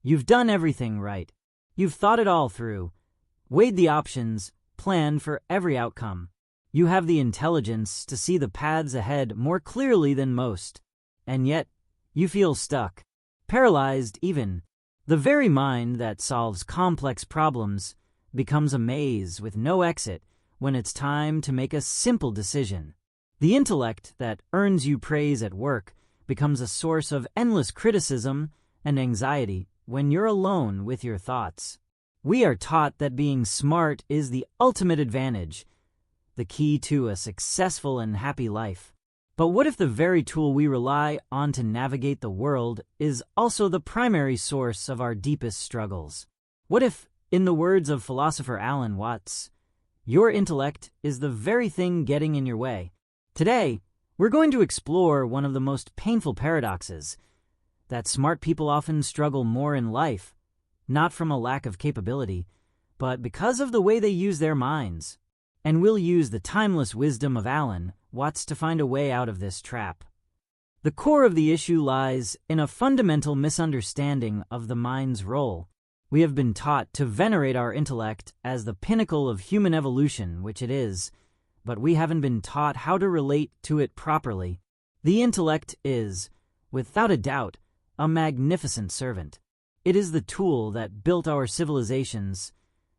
You've done everything right. You've thought it all through, weighed the options, planned for every outcome. You have the intelligence to see the paths ahead more clearly than most. And yet, you feel stuck, paralyzed even. The very mind that solves complex problems becomes a maze with no exit when it's time to make a simple decision. The intellect that earns you praise at work becomes a source of endless criticism and anxiety when you're alone with your thoughts. We are taught that being smart is the ultimate advantage, the key to a successful and happy life. But what if the very tool we rely on to navigate the world is also the primary source of our deepest struggles? What if, in the words of philosopher Alan Watts, your intellect is the very thing getting in your way? Today, we're going to explore one of the most painful paradoxes, that smart people often struggle more in life, not from a lack of capability, but because of the way they use their minds. And we'll use the timeless wisdom of Alan Watts to find a way out of this trap. The core of the issue lies in a fundamental misunderstanding of the mind's role. We have been taught to venerate our intellect as the pinnacle of human evolution, which it is, but we haven't been taught how to relate to it properly. The intellect is, without a doubt, a magnificent servant. It is the tool that built our civilizations,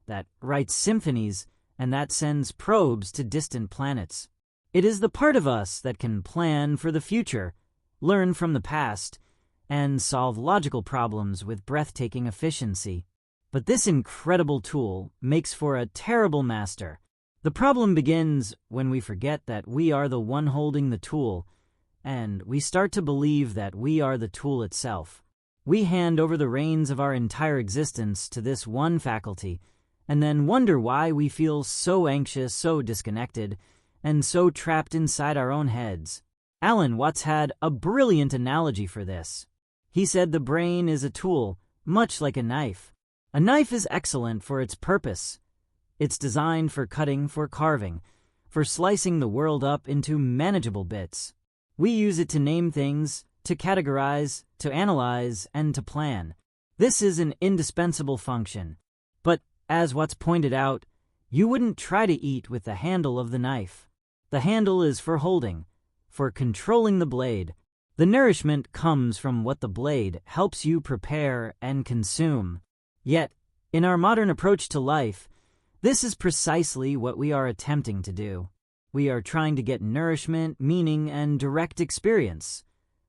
that writes symphonies, and that sends probes to distant planets. It is the part of us that can plan for the future, learn from the past, and solve logical problems with breathtaking efficiency. But this incredible tool makes for a terrible master. The problem begins when we forget that we are the one holding the tool, and we start to believe that we are the tool itself. We hand over the reins of our entire existence to this one faculty, and then wonder why we feel so anxious, so disconnected, and so trapped inside our own heads. Alan Watts had a brilliant analogy for this. He said the brain is a tool, much like a knife. A knife is excellent for its purpose. It's designed for cutting, for carving, for slicing the world up into manageable bits. We use it to name things, to categorize, to analyze, and to plan. This is an indispensable function. But, as Watts pointed out, you wouldn't try to eat with the handle of the knife. The handle is for holding, for controlling the blade. The nourishment comes from what the blade helps you prepare and consume. Yet, in our modern approach to life, this is precisely what we are attempting to do. We are trying to get nourishment, meaning, and direct experience,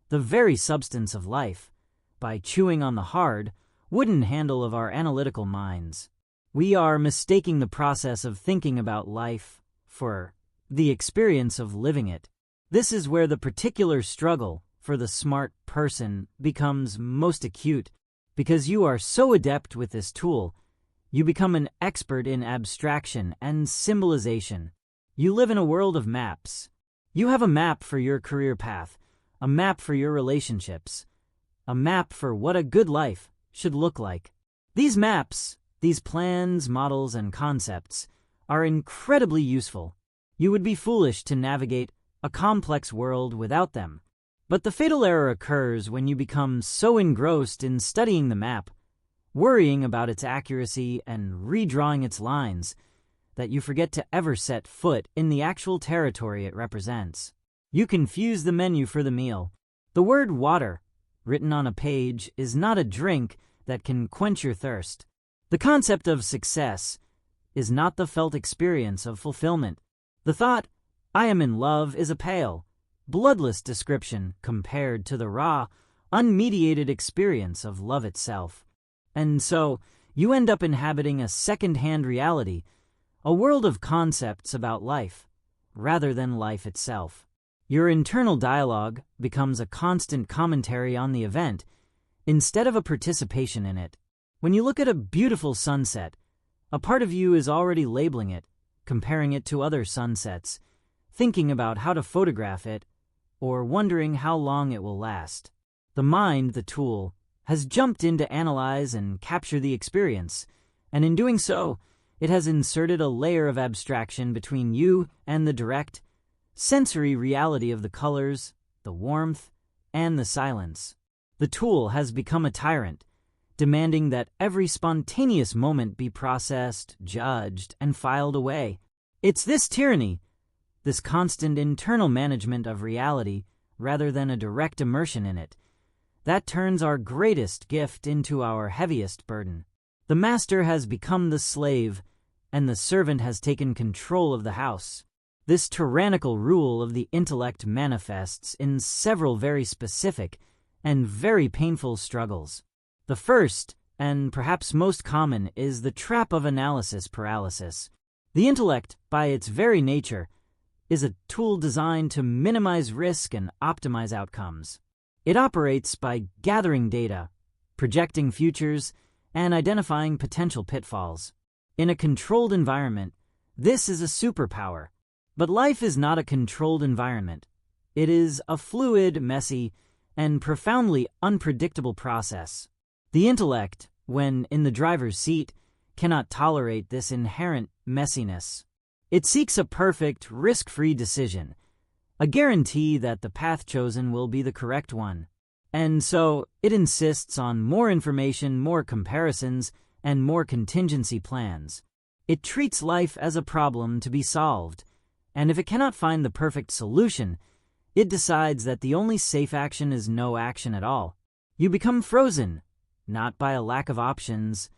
the very substance of life, by chewing on the hard, wooden handle of our analytical minds. We are mistaking the process of thinking about life for the experience of living it. This is where the particular struggle for the smart person becomes most acute, because you are so adept with this tool, you become an expert in abstraction and symbolization. You live in a world of maps. You have a map for your career path, a map for your relationships, a map for what a good life should look like. These maps, these plans, models, and concepts are incredibly useful. You would be foolish to navigate a complex world without them. But the fatal error occurs when you become so engrossed in studying the map, worrying about its accuracy and redrawing its lines, that you forget to ever set foot in the actual territory it represents. You confuse the menu for the meal. The word water, written on a page, is not a drink that can quench your thirst. The concept of success is not the felt experience of fulfillment. The thought, "I am in love," is a pale, bloodless description compared to the raw, unmediated experience of love itself. And so, you end up inhabiting a second-hand reality, a world of concepts about life, rather than life itself. Your internal dialogue becomes a constant commentary on the event, instead of a participation in it. When you look at a beautiful sunset, a part of you is already labeling it, comparing it to other sunsets, thinking about how to photograph it, or wondering how long it will last. The mind, the tool, has jumped in to analyze and capture the experience, and in doing so, it has inserted a layer of abstraction between you and the direct, sensory reality of the colors, the warmth, and the silence. The tool has become a tyrant, demanding that every spontaneous moment be processed, judged, and filed away. It's this tyranny, this constant internal management of reality rather than a direct immersion in it, that turns our greatest gift into our heaviest burden. The master has become the slave, and the servant has taken control of the house. This tyrannical rule of the intellect manifests in several very specific and very painful struggles. The first, and perhaps most common, is the trap of analysis paralysis. The intellect, by its very nature, is a tool designed to minimize risk and optimize outcomes. It operates by gathering data, projecting futures, and identifying potential pitfalls. In a controlled environment, this is a superpower. But life is not a controlled environment. It is a fluid, messy, and profoundly unpredictable process. The intellect, when in the driver's seat, cannot tolerate this inherent messiness. It seeks a perfect, risk-free decision, a guarantee that the path chosen will be the correct one. And so, it insists on more information, more comparisons, and more contingency plans. It treats life as a problem to be solved, and if it cannot find the perfect solution, it decides that the only safe action is no action at all. You become frozen, not by a lack of options,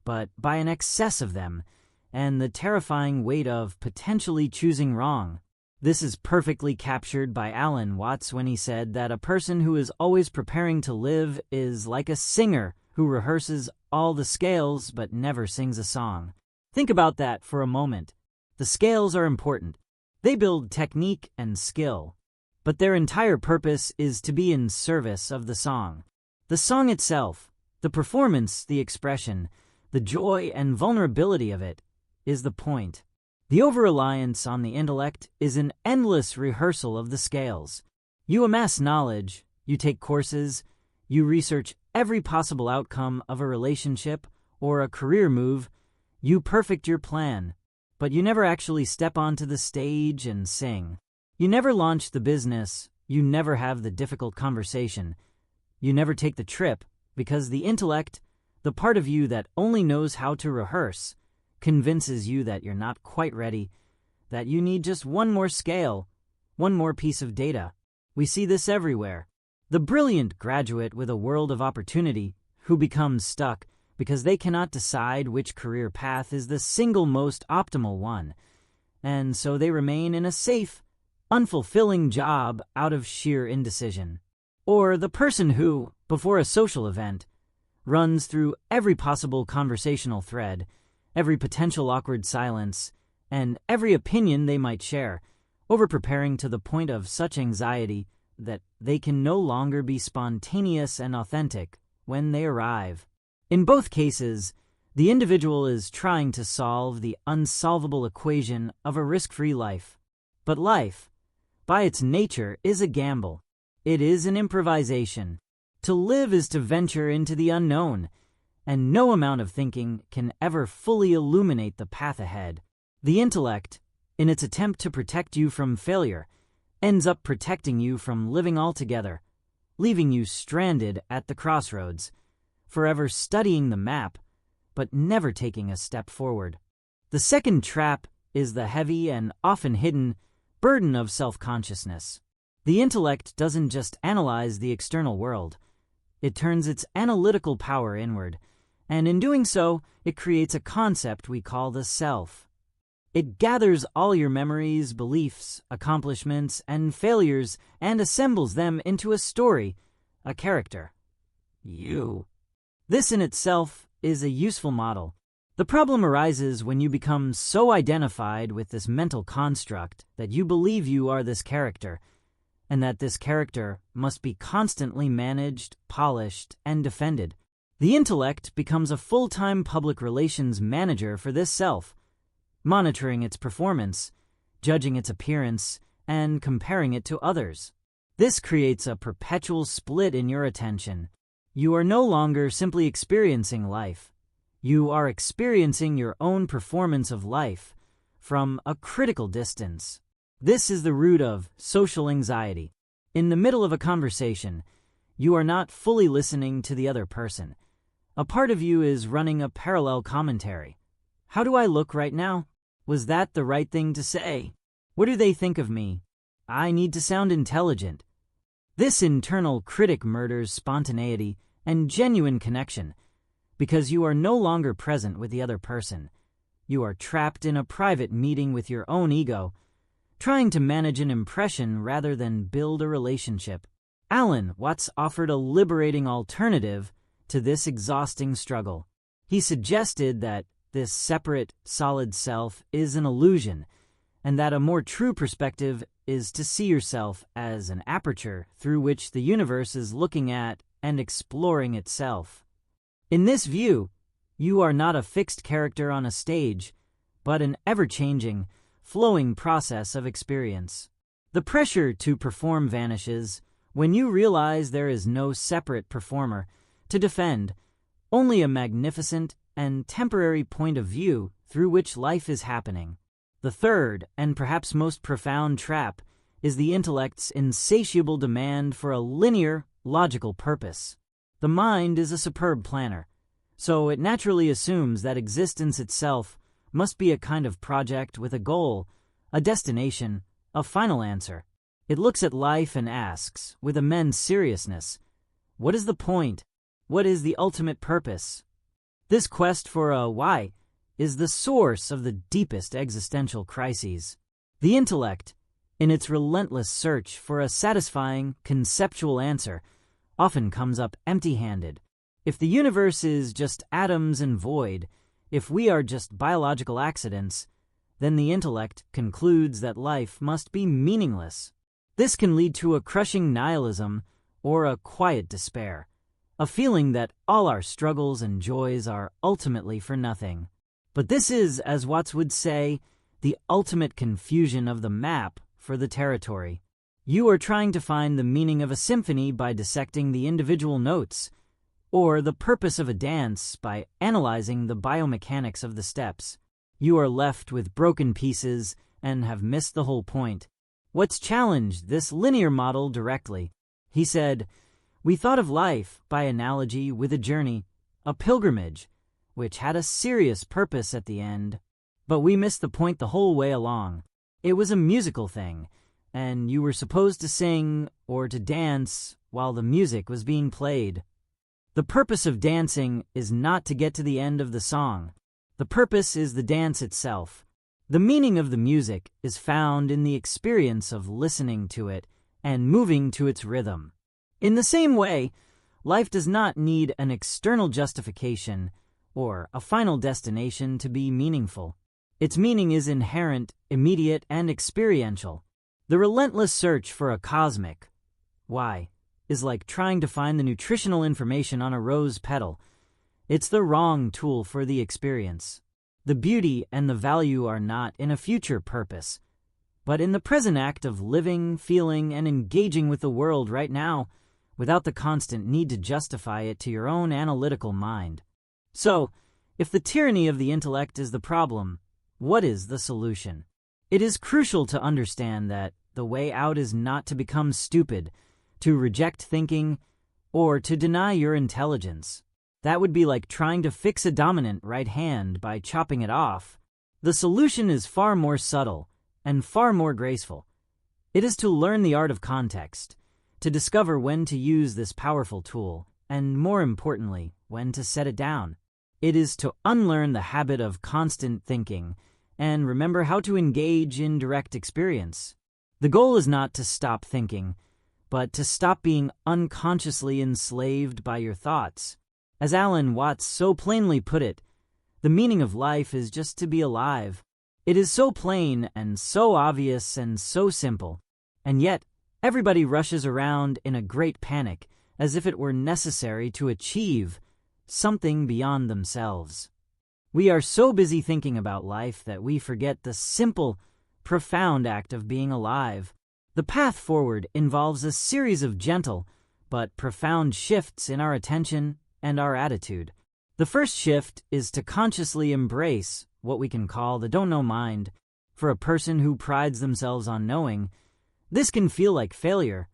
but by an excess of them, and the terrifying weight of potentially choosing wrong. This is perfectly captured by Alan Watts when he said that a person who is always preparing to live is like a singer who rehearses all the scales but never sings a song. Think about that for a moment. The scales are important. They build technique and skill, but their entire purpose is to be in service of the song. The song itself, the performance, the expression, the joy and vulnerability of it, is the point. The over-reliance on the intellect is an endless rehearsal of the scales. You amass knowledge, you take courses, you research every possible outcome of a relationship or a career move, you perfect your plan, but you never actually step onto the stage and sing. You never launch the business, you never have the difficult conversation, you never take the trip, because the intellect, the part of you that only knows how to rehearse, convinces you that you're not quite ready, that you need just one more scale, one more piece of data. We see this everywhere. The brilliant graduate with a world of opportunity who becomes stuck because they cannot decide which career path is the single most optimal one, and so they remain in a safe, unfulfilling job out of sheer indecision. Or the person who, before a social event, runs through every possible conversational thread, every potential awkward silence, and every opinion they might share, over-preparing to the point of such anxiety that they can no longer be spontaneous and authentic when they arrive. In both cases, the individual is trying to solve the unsolvable equation of a risk-free life. But life, by its nature, is a gamble. It is an improvisation. To live is to venture into the unknown, and no amount of thinking can ever fully illuminate the path ahead. The intellect, in its attempt to protect you from failure, ends up protecting you from living altogether, leaving you stranded at the crossroads, forever studying the map, but never taking a step forward. The second trap is the heavy and often hidden burden of self-consciousness. The intellect doesn't just analyze the external world. It turns its analytical power inward, and in doing so, it creates a concept we call the self. It gathers all your memories, beliefs, accomplishments, and failures and assembles them into a story, a character. You. This in itself is a useful model. The problem arises when you become so identified with this mental construct that you believe you are this character, and that this character must be constantly managed, polished, and defended. The intellect becomes a full-time public relations manager for this self, monitoring its performance, judging its appearance, and comparing it to others. This creates a perpetual split in your attention. You are no longer simply experiencing life. You are experiencing your own performance of life from a critical distance. This is the root of social anxiety. In the middle of a conversation, you are not fully listening to the other person. A part of you is running a parallel commentary. How do I look right now? Was that the right thing to say? What do they think of me? I need to sound intelligent. This internal critic murders spontaneity and genuine connection because you are no longer present with the other person. You are trapped in a private meeting with your own ego, trying to manage an impression rather than build a relationship. Alan Watts offered a liberating alternative to this exhausting struggle. He suggested that this separate, solid self is an illusion, and that a more true perspective is to see yourself as an aperture through which the universe is looking at and exploring itself. In this view, you are not a fixed character on a stage, but an ever-changing, flowing process of experience. The pressure to perform vanishes when you realize there is no separate performer to defend, only a magnificent and temporary point of view through which life is happening. The third, and perhaps most profound trap, is the intellect's insatiable demand for a linear, logical purpose. The mind is a superb planner, so it naturally assumes that existence itself must be a kind of project with a goal, a destination, a final answer. It looks at life and asks, with immense seriousness, what is the point? What is the ultimate purpose? This quest for a why is the source of the deepest existential crises. The intellect, in its relentless search for a satisfying, conceptual answer, often comes up empty-handed. If the universe is just atoms and void, if we are just biological accidents, then the intellect concludes that life must be meaningless. This can lead to a crushing nihilism or a quiet despair, a feeling that all our struggles and joys are ultimately for nothing. But this is, as Watts would say, the ultimate confusion of the map for the territory. You are trying to find the meaning of a symphony by dissecting the individual notes, or the purpose of a dance by analyzing the biomechanics of the steps. You are left with broken pieces and have missed the whole point. Watts challenged this linear model directly. He said, "We thought of life, by analogy, with a journey, a pilgrimage, which had a serious purpose at the end. But we missed the point the whole way along. It was a musical thing, and you were supposed to sing or to dance while the music was being played. The purpose of dancing is not to get to the end of the song. The purpose is the dance itself. The meaning of the music is found in the experience of listening to it and moving to its rhythm. In the same way, life does not need an external justification or a final destination to be meaningful. Its meaning is inherent, immediate, and experiential. The relentless search for a cosmic why is like trying to find the nutritional information on a rose petal. It's the wrong tool for the experience. The beauty and the value are not in a future purpose, but in the present act of living, feeling, and engaging with the world right now, without the constant need to justify it to your own analytical mind. So, if the tyranny of the intellect is the problem, what is the solution? It is crucial to understand that the way out is not to become stupid, to reject thinking, or to deny your intelligence. That would be like trying to fix a dominant right hand by chopping it off. The solution is far more subtle and far more graceful. It is to learn the art of context, to discover when to use this powerful tool, and more importantly, when to set it down. It is to unlearn the habit of constant thinking and remember how to engage in direct experience. The goal is not to stop thinking, but to stop being unconsciously enslaved by your thoughts. As Alan Watts so plainly put it, the meaning of life is just to be alive. It is so plain and so obvious and so simple, and yet everybody rushes around in a great panic as if it were necessary to achieve something beyond themselves. We are so busy thinking about life that we forget the simple, profound act of being alive. The path forward involves a series of gentle but profound shifts in our attention and our attitude. The first shift is to consciously embrace what we can call the don't know mind. For a person who prides themselves on knowing, this can feel like failure,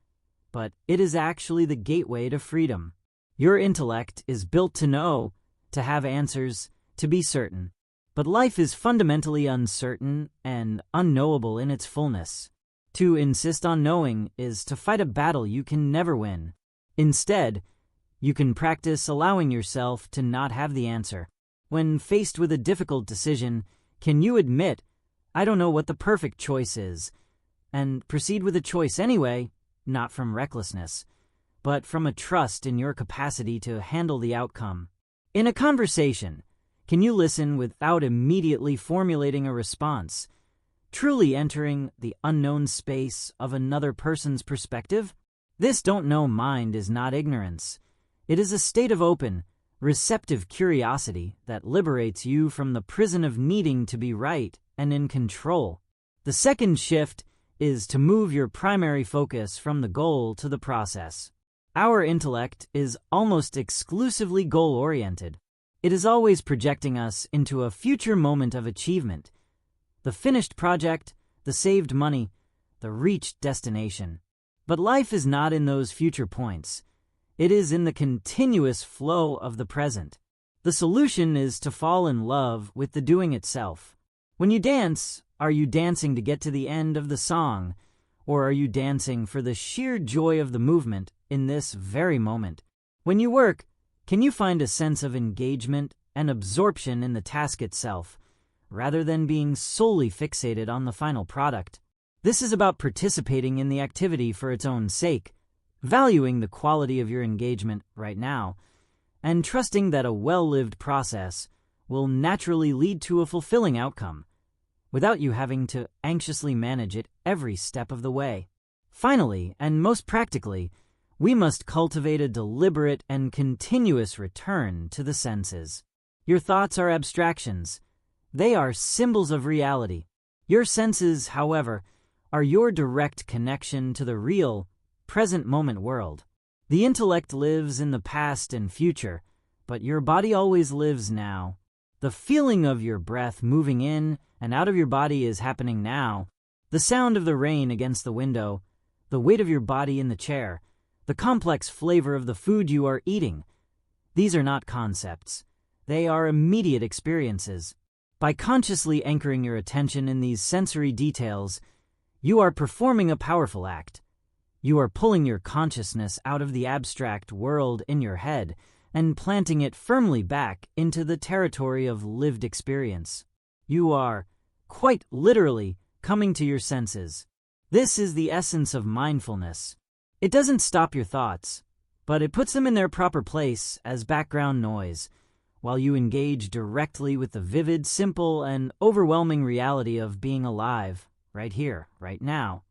but it is actually the gateway to freedom. Your intellect is built to know, to have answers, to be certain. But life is fundamentally uncertain and unknowable in its fullness. To insist on knowing is to fight a battle you can never win. Instead, you can practice allowing yourself to not have the answer. When faced with a difficult decision, can you admit, "I don't know what the perfect choice is," and proceed with a choice anyway, not from recklessness, but from a trust in your capacity to handle the outcome? In a conversation, can you listen without immediately formulating a response, truly entering the unknown space of another person's perspective? This don't know mind is not ignorance. It is a state of open, receptive curiosity that liberates you from the prison of needing to be right and in control. The second shift is to move your primary focus from the goal to the process. Our intellect is almost exclusively goal-oriented. It is always projecting us into a future moment of achievement. The finished project, the saved money, the reached destination. But life is not in those future points. It is in the continuous flow of the present. The solution is to fall in love with the doing itself. When you dance, are you dancing to get to the end of the song, or are you dancing for the sheer joy of the movement in this very moment? When you work, can you find a sense of engagement and absorption in the task itself, rather than being solely fixated on the final product? This is about participating in the activity for its own sake, valuing the quality of your engagement right now, and trusting that a well-lived process will naturally lead to a fulfilling outcome, without you having to anxiously manage it every step of the way. Finally, and most practically, we must cultivate a deliberate and continuous return to the senses. Your thoughts are abstractions. They are symbols of reality. Your senses, however, are your direct connection to the real, present moment world. The intellect lives in the past and future, but your body always lives now. The feeling of your breath moving in and out of your body is happening now. The sound of the rain against the window, the weight of your body in the chair, the complex flavor of the food you are eating. These are not concepts. They are immediate experiences. By consciously anchoring your attention in these sensory details, you are performing a powerful act. You are pulling your consciousness out of the abstract world in your head and planting it firmly back into the territory of lived experience. You are, quite literally, coming to your senses. This is the essence of mindfulness. It doesn't stop your thoughts, but it puts them in their proper place as background noise, while you engage directly with the vivid, simple, and overwhelming reality of being alive, right here, right now.